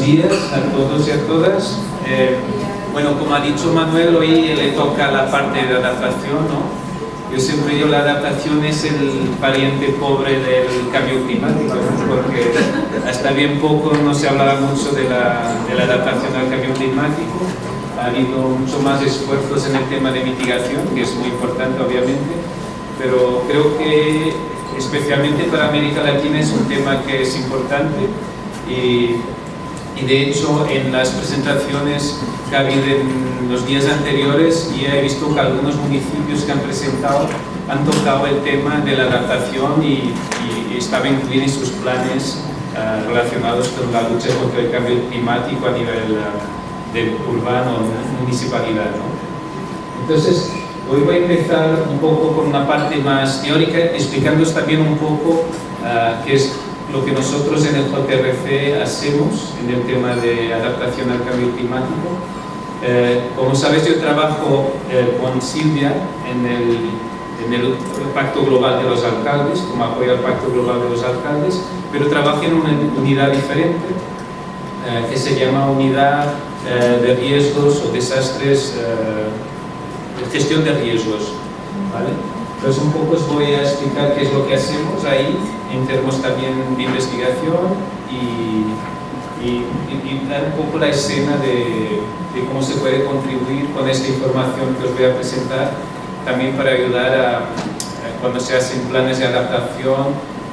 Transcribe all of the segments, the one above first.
días a todos y a todas. Bueno, como ha dicho Manuel, hoy le toca la parte de adaptación, ¿no? Yo siempre digo la adaptación es el pariente pobre del cambio climático, ¿no? Porque hasta bien poco no se hablaba mucho de la adaptación al cambio climático. Ha habido mucho más esfuerzos en el tema de mitigación, que es muy importante obviamente, pero creo que especialmente para América Latina es un tema que es importante y de hecho en las presentaciones que ha habido en los días anteriores ya he visto que algunos municipios que han presentado han tocado el tema de la adaptación y estaba incluido en sus planes relacionados con la lucha contra el cambio climático a nivel de urbano o municipalidad, ¿no? Entonces, hoy voy a empezar un poco con una parte más teórica, explicándoos también un poco qué es lo que nosotros en el JRC hacemos en el tema de adaptación al cambio climático. Como sabéis, yo trabajo con Silvia en el Pacto Global de los Alcaldes, como apoyo al Pacto Global de los Alcaldes, pero trabajo en una unidad diferente que se llama Unidad de Riesgos o Desastres, Gestión de Riesgos, ¿vale? Entonces un poco os voy a explicar qué es lo que hacemos ahí, en términos también de investigación y dar un poco la escena de cómo se puede contribuir con esta información que os voy a presentar, también para ayudar a cuando se hacen planes de adaptación,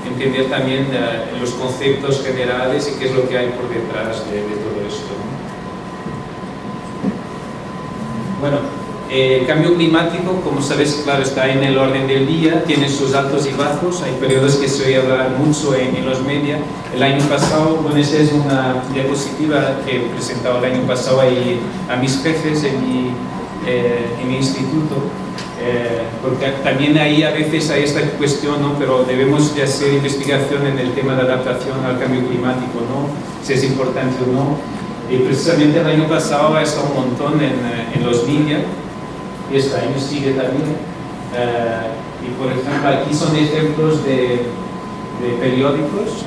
entender también los conceptos generales y qué es lo que hay por detrás de todo esto, ¿no? Bueno, el cambio climático, como sabéis, claro, está en el orden del día, tiene sus altos y bajos, hay periodos que se oye hablar mucho en los medios. El año pasado, bueno, esa es una diapositiva que he presentado el año pasado ahí a mis jefes en mi instituto, porque también ahí a veces hay esta cuestión, ¿no? Pero debemos de hacer investigación en el tema de adaptación al cambio climático, ¿no? Si es importante o no. Y precisamente el año pasado ha estado un montón en los medios. Este año sigue también, y por ejemplo aquí son ejemplos de periódicos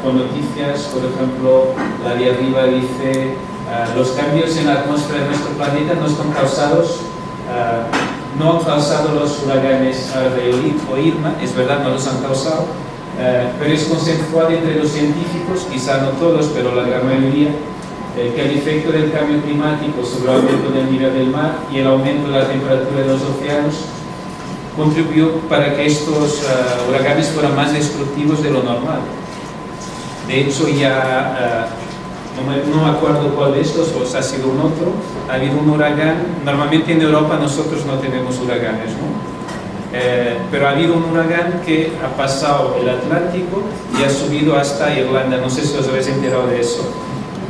con noticias. Por ejemplo, la de arriba dice los cambios en la atmósfera de nuestro planeta no están causados, no han causado los huracanes Harvey o Irma, es verdad, no los han causado, pero es consensuado entre los científicos, quizá no todos, pero la gran mayoría, que el efecto del cambio climático sobre el aumento del nivel del mar y el aumento de la temperatura de los océanos contribuyó para que estos huracanes fueran más destructivos de lo normal. De hecho, ya no me acuerdo cuál de estos, o ha sido un otro, ha habido un huracán. Normalmente en Europa nosotros no tenemos huracanes, ¿no? Pero ha habido un huracán que ha pasado el Atlántico y ha subido hasta Irlanda. No sé si os habéis enterado de eso.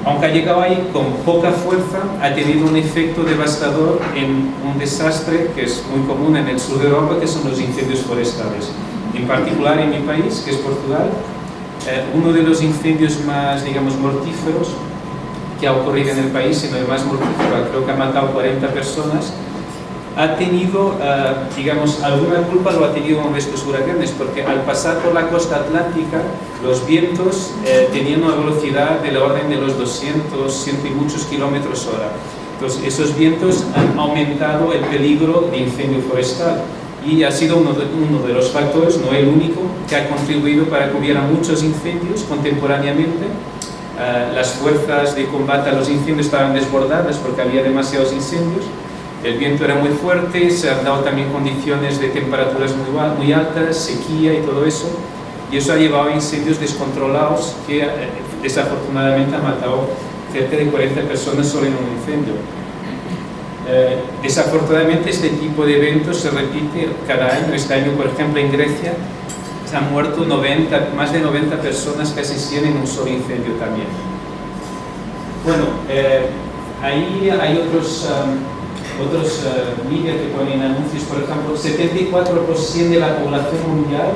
Aunque ha llegado ahí con poca fuerza, ha tenido un efecto devastador en un desastre que es muy común en el sur de Europa, que son los incendios forestales. En particular en mi país, que es Portugal, uno de los incendios más, digamos, mortíferos que ha ocurrido en el país, sino el más mortífero, creo que ha matado 40 personas, ha tenido, digamos, alguna culpa lo ha tenido uno de estos huracanes, porque al pasar por la costa atlántica, los vientos tenían una velocidad de la orden de los 200, 100 y muchos kilómetros hora. Entonces, esos vientos han aumentado el peligro de incendio forestal y ha sido uno de los factores, no el único, que ha contribuido para que hubiera muchos incendios contemporáneamente. Las fuerzas de combate a los incendios estaban desbordadas porque había demasiados incendios. El viento era muy fuerte, se han dado también condiciones de temperaturas muy altas, sequía y todo eso, y eso ha llevado a incendios descontrolados que desafortunadamente han matado cerca de 40 personas solo en un incendio. Desafortunadamente este tipo de eventos se repite cada año. Este año, por ejemplo, en Grecia se han muerto más de 90 personas, casi 100 en un solo incendio también. Bueno, ahí hay otros medios que ponen anuncios. Por ejemplo, 74% de la población mundial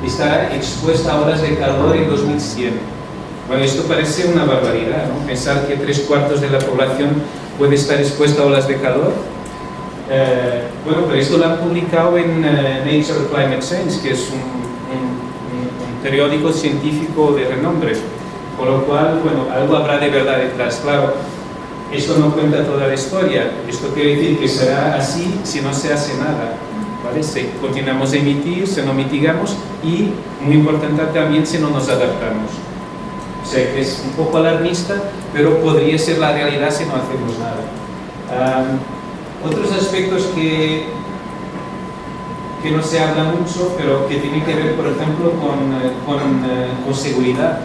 estará expuesta a olas de calor en 2100. Bueno, esto parece una barbaridad, ¿no? Pensar que 3/4 de la población puede estar expuesta a olas de calor. Bueno, pero esto lo han publicado en Nature Climate Change, que es un periódico científico de renombre. Con lo cual, bueno, algo habrá de verdad detrás. Claro, esto no cuenta toda la historia. Esto quiere decir que será así si no se hace nada, ¿vale? Si continuamos a emitir, si no mitigamos y, muy importante también, si no nos adaptamos. O sea que es un poco alarmista, pero podría ser la realidad si no hacemos nada. Otros aspectos que no se habla mucho, pero que tienen que ver, por ejemplo, con seguridad.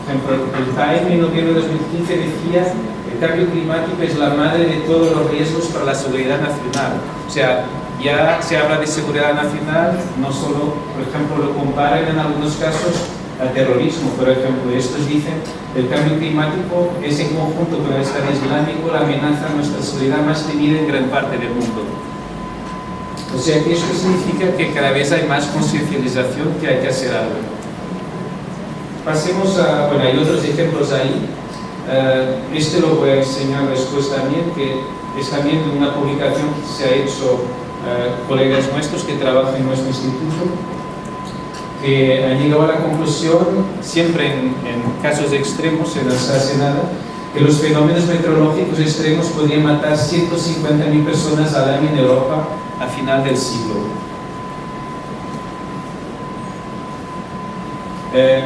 Por ejemplo, el TAEM en noviembre de 2015 decía que el cambio climático es la madre de todos los riesgos para la seguridad nacional. O sea, ya se habla de seguridad nacional, no solo, por ejemplo, lo comparan en algunos casos al terrorismo. Por ejemplo, estos dicen que el cambio climático es, en conjunto con el Estado Islámico, la amenaza a nuestra seguridad más temida en gran parte del mundo. O sea que esto significa que cada vez hay más conciencialización que hay que hacer algo. Pasemos a, bueno, hay otros ejemplos ahí. Este lo voy a enseñar después también, que es también una publicación que se ha hecho colegas nuestros que trabajan en nuestro instituto, que han llegado a la conclusión, siempre en casos extremos, se no se hace nada, que los fenómenos meteorológicos extremos podrían matar 150.000 personas al año en Europa a final del siglo.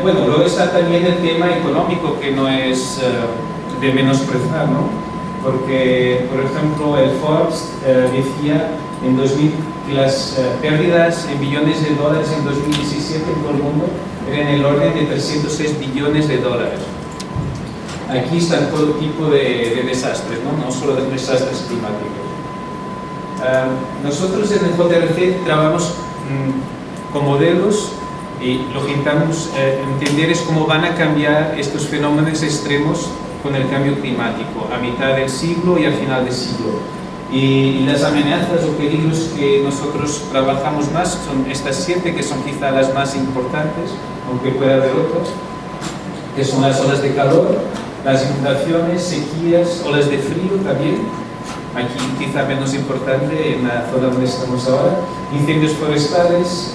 Bueno, luego está también el tema económico, que no es de menospreciar, ¿no? Porque, por ejemplo, el Forbes decía en 2000 que las pérdidas en billones de dólares en 2017 en todo el mundo eran en el orden de 306 billones de dólares. Aquí están todo tipo de desastres, ¿no? No solo de desastres climáticos. Nosotros en el JRC trabajamos con modelos y lo que intentamos entender es cómo van a cambiar estos fenómenos extremos con el cambio climático a mitad del siglo y al final del siglo. Y las amenazas o peligros que nosotros trabajamos más son estas 7, que son quizá las más importantes, aunque pueda haber otras, que son las olas de calor, las inundaciones, sequías, olas de frío también. Aquí quizá menos importante en la zona donde estamos ahora, incendios forestales,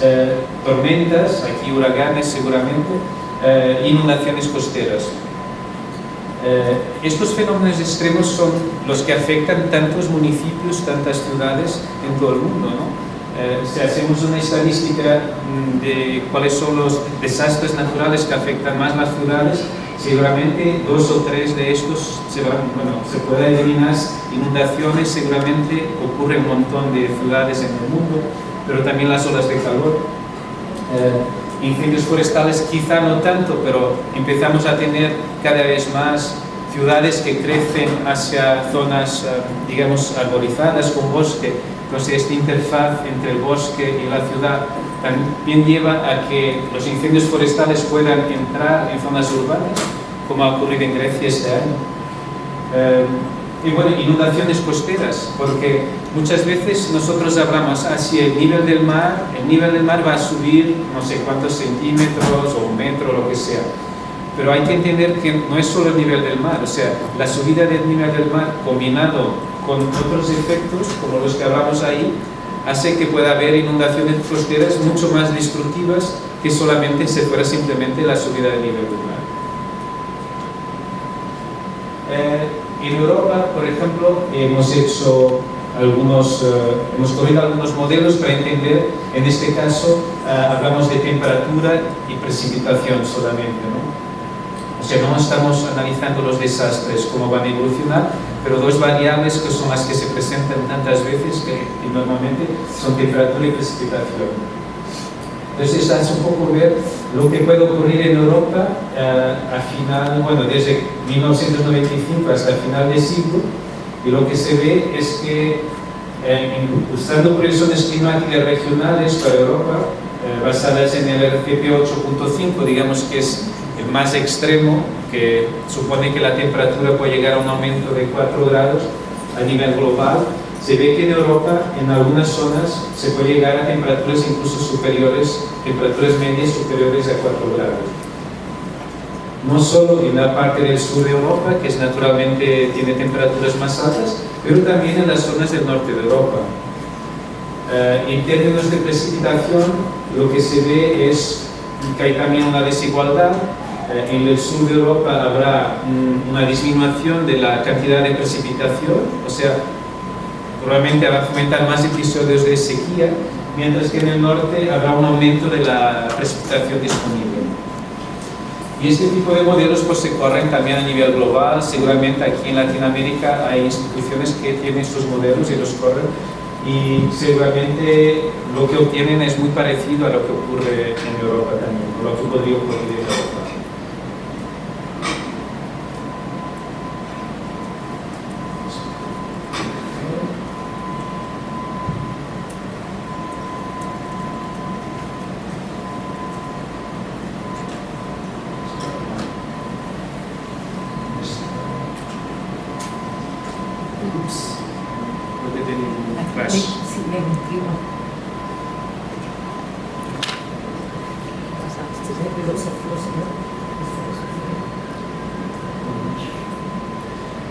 tormentas, aquí uraganes seguramente, inundaciones costeras. Estos fenómenos extremos son los que afectan tantos municipios, tantas ciudades en todo el mundo, ¿no? Si hacemos una estadística de cuáles son los desastres naturales que afectan más las ciudades, seguramente 2 o 3 de estos se pueden eliminar. Inundaciones seguramente ocurren un montón de ciudades en el mundo, pero también las olas de calor. Incendios forestales quizá no tanto, pero empezamos a tener cada vez más ciudades que crecen hacia zonas, digamos, arborizadas con bosque. Entonces esta interfaz entre el bosque y la ciudad también lleva a que los incendios forestales puedan entrar en zonas urbanas, como ha ocurrido en Grecia este año. Y bueno, inundaciones costeras, porque muchas veces nosotros hablamos si el nivel del mar va a subir no sé cuántos centímetros o 1 metro, lo que sea. Pero hay que entender que no es solo el nivel del mar, o sea, la subida del nivel del mar combinado con otros efectos, como los que hablamos ahí, hace que pueda haber inundaciones costeras mucho más destructivas que solamente si fuera simplemente la subida del nivel del mar. En Europa, por ejemplo, hemos corrido algunos modelos para entender, en este caso, hablamos de temperatura y precipitación solamente, ¿no? O sea, no estamos analizando los desastres, cómo van a evolucionar, pero 2 variables que son las que se presentan tantas veces que normalmente son temperatura y precipitación. Entonces, esta es un poco ver lo que puede ocurrir en Europa desde 1995 hasta el final del siglo, y lo que se ve es que usando previsiones climáticas regionales para Europa, basadas en el RCP 8.5, digamos que es el más extremo, que supone que la temperatura puede llegar a un aumento de 4 grados a nivel global, se ve que en Europa, en algunas zonas, se puede llegar a temperaturas incluso superiores, temperaturas medias superiores a 4 grados. No solo en la parte del sur de Europa, que naturalmente tiene temperaturas más altas, pero también en las zonas del norte de Europa. En términos de precipitación, lo que se ve es que hay también una desigualdad. En el sur de Europa habrá una disminución de la cantidad de precipitación, o sea, probablemente va a fomentar más episodios de sequía, mientras que en el norte habrá un aumento de la precipitación disponible. Y este tipo de modelos pues, se corren también a nivel global. Seguramente aquí en Latinoamérica hay instituciones que tienen estos modelos y los corren, y seguramente lo que obtienen es muy parecido a lo que ocurre en Europa también, o lo que podría ocurrir en Europa.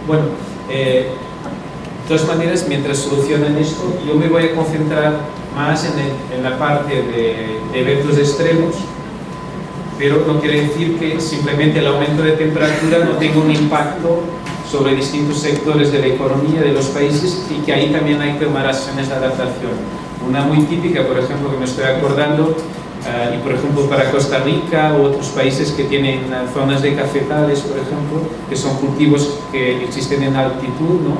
Bueno, de todas maneras, mientras solucionan esto, yo me voy a concentrar más en la parte de eventos extremos, pero no quiere decir que simplemente el aumento de temperatura no tenga un impacto sobre distintos sectores de la economía de los países, y que ahí también hay que tomar acciones de adaptación. Una muy típica, por ejemplo, que me estoy acordando, y por ejemplo para Costa Rica u otros países que tienen zonas de cafetales, por ejemplo, que son cultivos que existen en altitud, ¿no?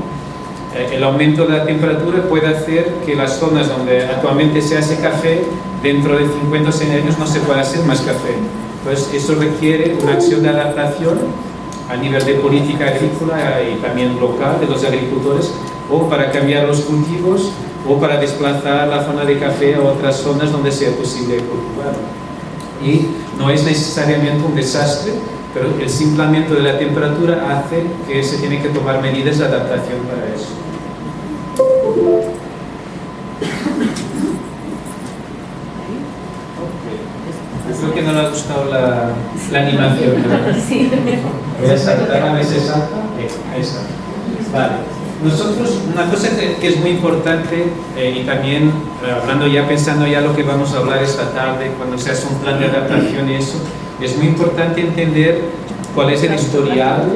El aumento de la temperatura puede hacer que las zonas donde actualmente se hace café, dentro de 50 o 100 años no se pueda hacer más café. Entonces, eso requiere una acción de adaptación a nivel de política agrícola y también local de los agricultores, o para cambiar los cultivos, o para desplazar la zona de café a otras zonas donde sea posible cultivar. Y no es necesariamente un desastre, pero el simple aumento de la temperatura hace que se tiene que tomar medidas de adaptación para eso. Yo creo que no le ha gustado la animación, ¿verdad? Sí. Voy a saltar, a ver si salta. Ahí está. Vale. Nosotros, una cosa que es muy importante, y también hablando ya, pensando ya lo que vamos a hablar esta tarde, cuando se hace un plan de adaptación y eso, es muy importante entender cuál es el historial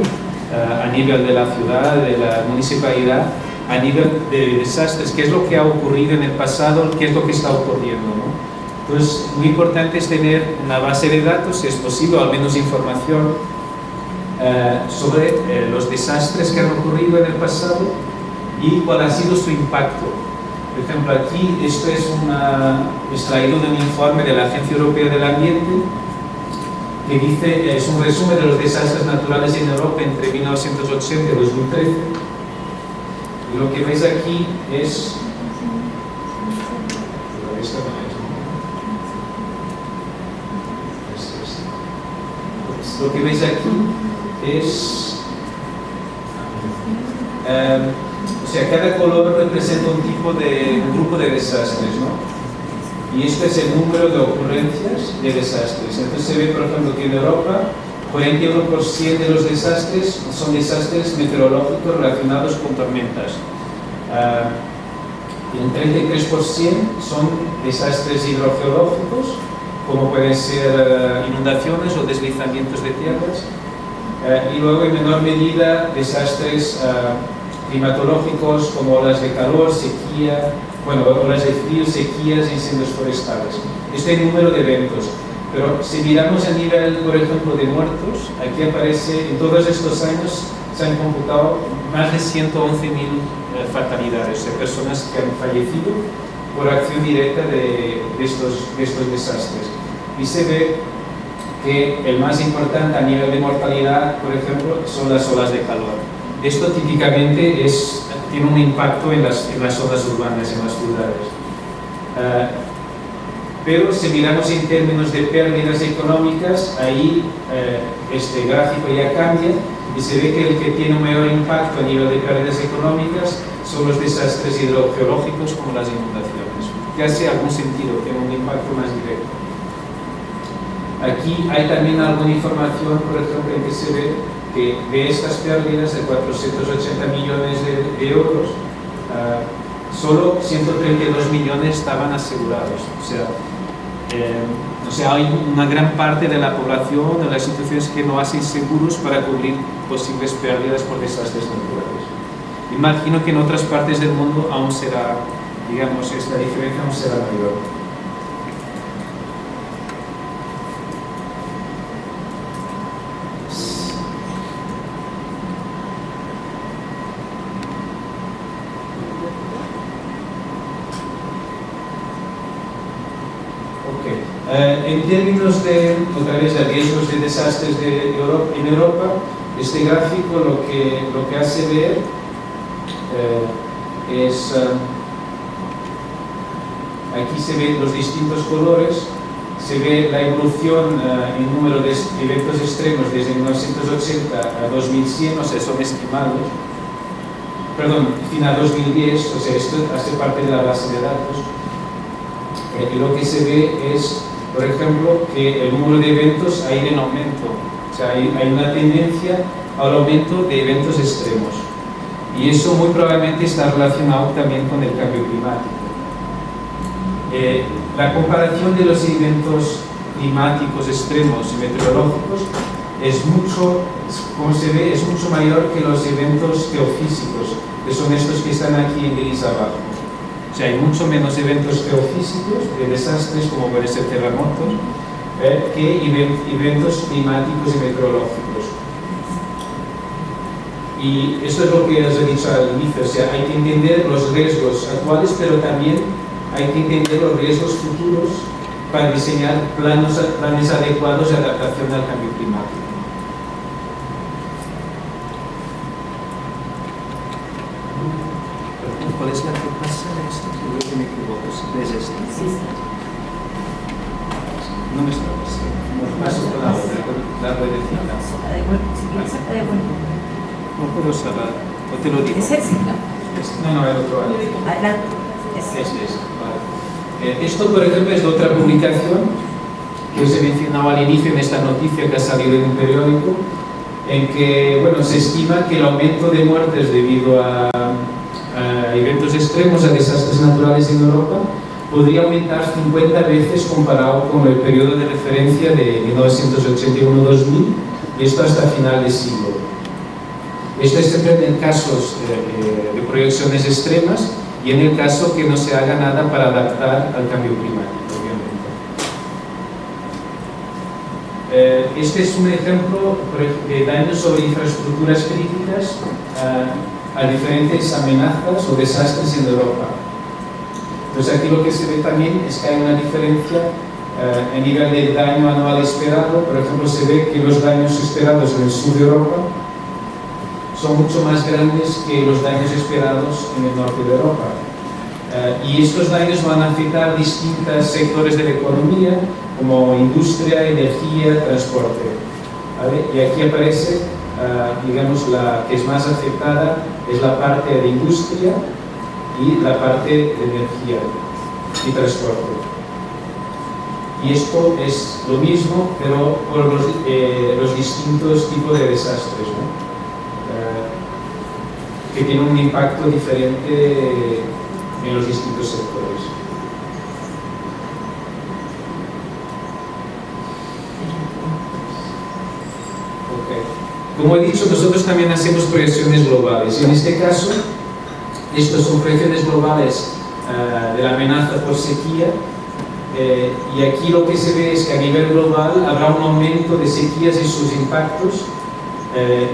a nivel de la ciudad, de la municipalidad, a nivel de desastres, qué es lo que ha ocurrido en el pasado, qué es lo que está ocurriendo, ¿no? Entonces, muy importante es tener una base de datos, si es posible, o al menos información sobre los desastres que han ocurrido en el pasado y cuál ha sido su impacto. Por ejemplo, aquí esto es extraído de un informe de la Agencia Europea del Ambiente que dice, es un resumen de los desastres naturales en Europa entre 1980 y 2013. Y lo que veis aquí es... Lo que veis aquí es, o sea, cada color representa un grupo de desastres, ¿no? Y este es el número de ocurrencias de desastres. Entonces se ve, por ejemplo, que en Europa 41% de los desastres son desastres meteorológicos relacionados con tormentas. Y un 33% son desastres hidrogeológicos, como pueden ser inundaciones o deslizamientos de tierras, y luego en menor medida desastres climatológicos como olas de calor, sequía, olas de frío, sequías, incendios forestales. Este es el número de eventos, pero si miramos a nivel, por ejemplo, de muertos, aquí aparece, en todos estos años se han computado más de 111.000 fatalidades, de personas que han fallecido por acción directa de estos desastres. Y se ve que el más importante a nivel de mortalidad, por ejemplo, son las olas de calor. Esto típicamente tiene un impacto en las zonas urbanas, en las ciudades. Pero si miramos en términos de pérdidas económicas, ahí este gráfico ya cambia y se ve que el que tiene un mayor impacto a nivel de pérdidas económicas son los desastres hidrogeológicos como las inundaciones, que hace algún sentido, tiene un impacto más directo. Aquí hay también alguna información, por ejemplo, en que se ve que de estas pérdidas de 480 millones de euros, solo 132 millones estaban asegurados. O sea, o sea, hay una gran parte de la población, de las instituciones que no hacen seguros para cubrir posibles pérdidas por desastres naturales. Imagino que en otras partes del mundo aún será, digamos, esta diferencia aún será mayor. En términos de, otra vez, de riesgos de desastres en Europa, este gráfico lo que hace ver es, aquí se ven los distintos colores, se ve la evolución en número de eventos extremos desde 1980 a 2100, o sea, son estimados, perdón, fin a 2010, o sea, esto hace parte de la base de datos, y lo que se ve es, por ejemplo, que el número de eventos ha ido en aumento, o sea, hay una tendencia al aumento de eventos extremos, y eso muy probablemente está relacionado también con el cambio climático. La comparación de los eventos climáticos extremos y meteorológicos es mucho, como se ve, es mucho mayor que los eventos geofísicos, que son estos que están aquí en gris abajo. O sea, hay mucho menos eventos geofísicos, de desastres como pueden ser terremotos, que eventos climáticos y meteorológicos. Y eso es lo que os he dicho al inicio, o sea, hay que entender los riesgos actuales, pero también hay que entender los riesgos futuros para diseñar planes adecuados de adaptación al cambio climático. ¿Cuál es la que pasa en esto? Creo que me equivoco. ¿Es esta? Sí. No me está pasando. Paso con la otra, la ruedecita. No puedo cerrar, o te lo digo. ¿Es ese? No, el otro año. Adelante. Vale. Esto, por ejemplo, es de otra publicación que os he mencionado al inicio en esta noticia que ha salido en un periódico, en que, bueno, se estima que el aumento de muertes debido a eventos extremos, a desastres naturales en Europa, podría aumentar 50 veces comparado con el periodo de referencia de 1981-2000, y esto hasta final de siglo. Esto es siempre en casos de proyecciones extremas y en el caso que no se haga nada para adaptar al cambio climático, obviamente. Este es un ejemplo de daños sobre infraestructuras críticas a diferentes amenazas o desastres en Europa. Entonces aquí lo que se ve también es que hay una diferencia a nivel de daño anual esperado. Por ejemplo, se ve que los daños esperados en el sur de Europa son mucho más grandes que los daños esperados en el norte de Europa. Y estos daños van a afectar distintos sectores de la economía, como industria, energía, transporte. ¿Vale? Y aquí aparece, digamos, la que es más afectada es la parte de industria y la parte de energía y transporte. Y esto es lo mismo, pero por los distintos tipos de desastres, ¿no? Que tienen un impacto diferente en los distintos sectores. Como he dicho, nosotros también hacemos proyecciones globales. En este caso, estas son proyecciones globales de la amenaza por sequía, y aquí lo que se ve es que a nivel global habrá un aumento de sequías y sus impactos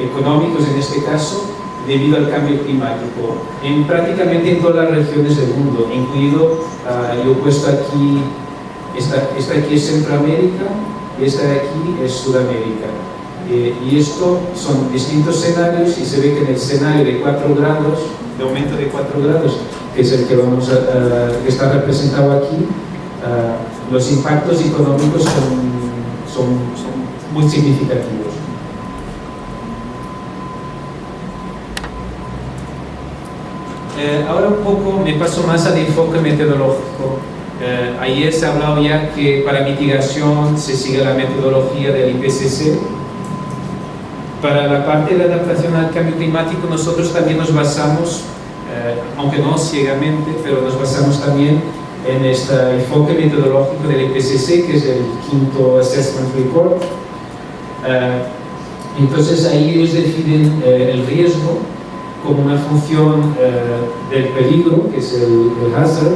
económicos en este caso, debido al cambio climático, prácticamente en todas las regiones del mundo, incluido, yo he puesto aquí, esta aquí es Centroamérica y esta de aquí es Sudamérica. Y esto son distintos escenarios, y se ve que en el escenario de 4 grados, de aumento de 4 grados, que es el que que está representado aquí, los impactos económicos son muy significativos. Ahora un poco me paso más al enfoque metodológico. Ayer se ha hablado ya que para mitigación se sigue la metodología del IPCC. Para la parte de la adaptación al cambio climático nosotros también nos basamos, aunque no ciegamente, pero nos basamos también en este enfoque metodológico del IPCC, que es el quinto Assessment Report. Entonces ahí ellos definen el riesgo como una función del peligro, que es el hazard.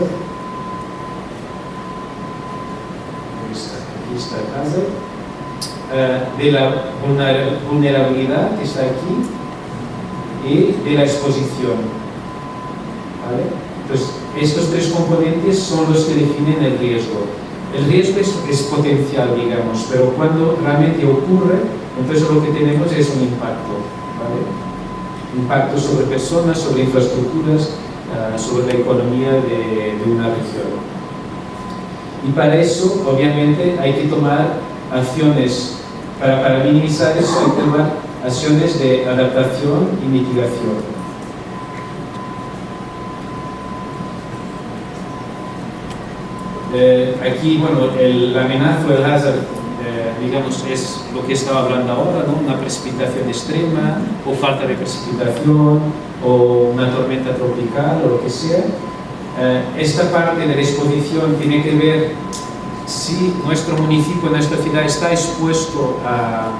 Aquí está el hazard. De la vulnerabilidad, que está aquí, y de la exposición. ¿Vale? Entonces, estos tres componentes son los que definen el riesgo. El riesgo es potencial, digamos, pero cuando realmente ocurre, entonces lo que tenemos es un impacto. ¿Vale? Impacto sobre personas, sobre infraestructuras, sobre la economía de una región. Y para eso, obviamente, hay que tomar acciones, para minimizar eso hay que tomar acciones de adaptación y mitigación. Aquí, bueno, la amenaza, el hazard, digamos, es lo que estaba hablando ahora, ¿no? Una precipitación extrema, o falta de precipitación, o una tormenta tropical, o lo que sea. Esta parte de la exposición tiene que ver si nuestro municipio, nuestra ciudad está expuesto a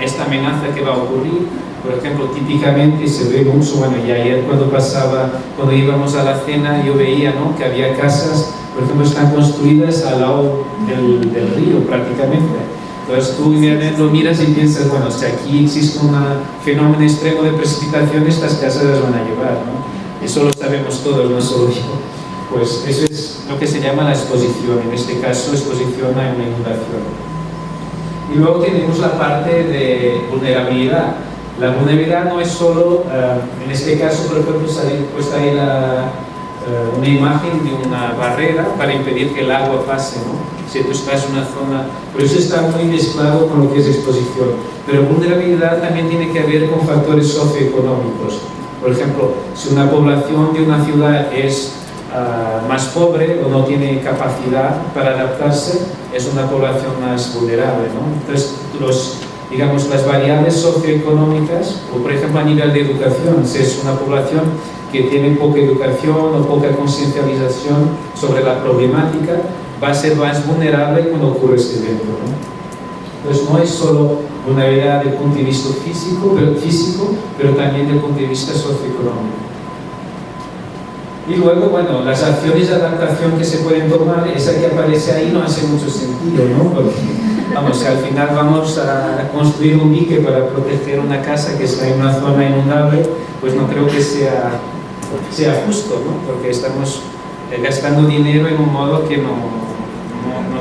esta amenaza que va a ocurrir. Por ejemplo, típicamente se ve mucho, bueno, y ayer cuando íbamos a la cena, yo veía, ¿no?, que había casas, por ejemplo, están construidas al lado del río prácticamente. Entonces tú lo miras y piensas, bueno, si aquí existe un fenómeno extremo de precipitación, estas casas las van a llevar, ¿no? Eso lo sabemos todos, no solo yo. Pues eso es lo que se llama la exposición, en este caso exposición a una inundación. Y luego tenemos la parte de vulnerabilidad. La vulnerabilidad no es solo, en este caso, por ejemplo, puesta ahí una imagen de una barrera para impedir que el agua pase, ¿no? Si tú estás en una zona, por eso está muy mezclado con lo que es exposición. Pero vulnerabilidad también tiene que ver con factores socioeconómicos. Por ejemplo, si una población de una ciudad es más pobre o no tiene capacidad para adaptarse, es una población más vulnerable, ¿no? Entonces, digamos, las variables socioeconómicas, o por ejemplo a nivel de educación, si es una población que tiene poca educación o poca conciencialización sobre la problemática, va a ser más vulnerable cuando ocurre este evento, ¿no? Entonces no es solo vulnerabilidad desde el punto de vista físico, pero también desde el punto de vista socioeconómico. Y luego, bueno, las acciones de adaptación que se pueden tomar, esa que aparece ahí no hace mucho sentido, ¿no? Porque, vamos, si al final vamos a construir un dique para proteger una casa que está en una zona inundable, pues no creo que sea justo, ¿no? Porque estamos gastando dinero en un modo que no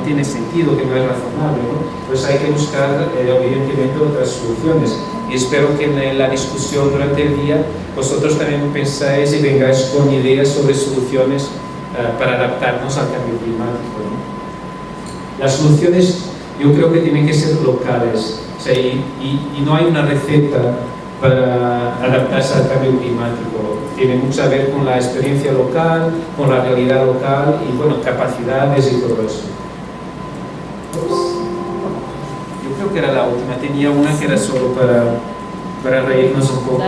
tiene sentido, que no es razonable, ¿no? Pues hay que buscar, evidentemente, otras soluciones. Y espero que en la discusión durante el día vosotros también pensáis y vengáis con ideas sobre soluciones para adaptarnos al cambio climático, ¿no? Las soluciones yo creo que tienen que ser locales, o sea, y no hay una receta para adaptarse al cambio climático. Tiene mucho que ver con la experiencia local, con la realidad local y, bueno, capacidades y todo eso. Yo creo que era la última, tenía una que era solo para reírnos un poco.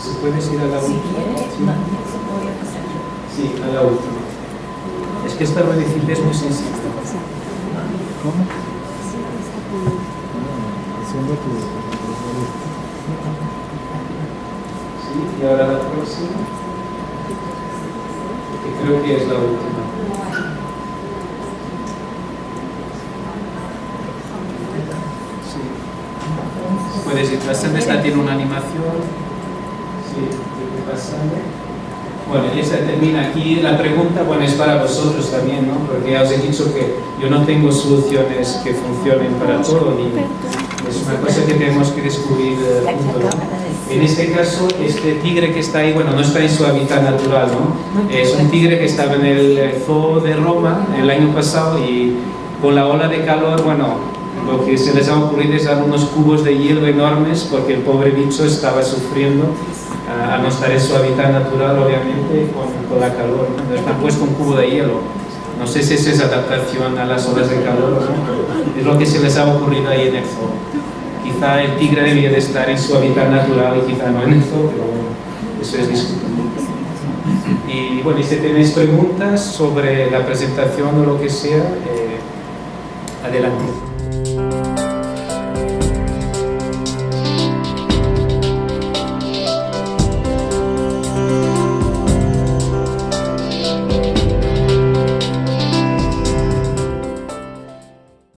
¿Se puede ir a la última? Sí, a la última. Es que esta ruedecita es muy sensible. ¿Cómo? Haciendo tu... Sí, y ahora la próxima. Que creo que es la última. Sí. Puedes ir pasando, esta tiene una animación. Sí, ir pasando. Bueno, esta termina aquí. La pregunta, bueno, es para vosotros también, ¿no? Porque ya os he dicho que yo no tengo soluciones que funcionen para todo, ni es una cosa que tenemos que descubrir juntos, ¿no? En este caso, este tigre que está ahí, bueno, no está en su hábitat natural, ¿no? Es un tigre que estaba en el zoo de Roma el año pasado y con la ola de calor, bueno, lo que se les ha ocurrido es dar unos cubos de hielo enormes porque el pobre bicho estaba sufriendo a no estar en su hábitat natural, obviamente, con la calor, ¿no? Entonces han puesto un cubo de hielo. No sé si es adaptación a las olas de calor, ¿no? Es lo que se les ha ocurrido ahí en el zoo. Quizá el tigre debería de estar en su hábitat natural y quizá no en el zoo, pero bueno, eso es discutible. Y bueno, y si tenéis preguntas sobre la presentación o lo que sea, adelante.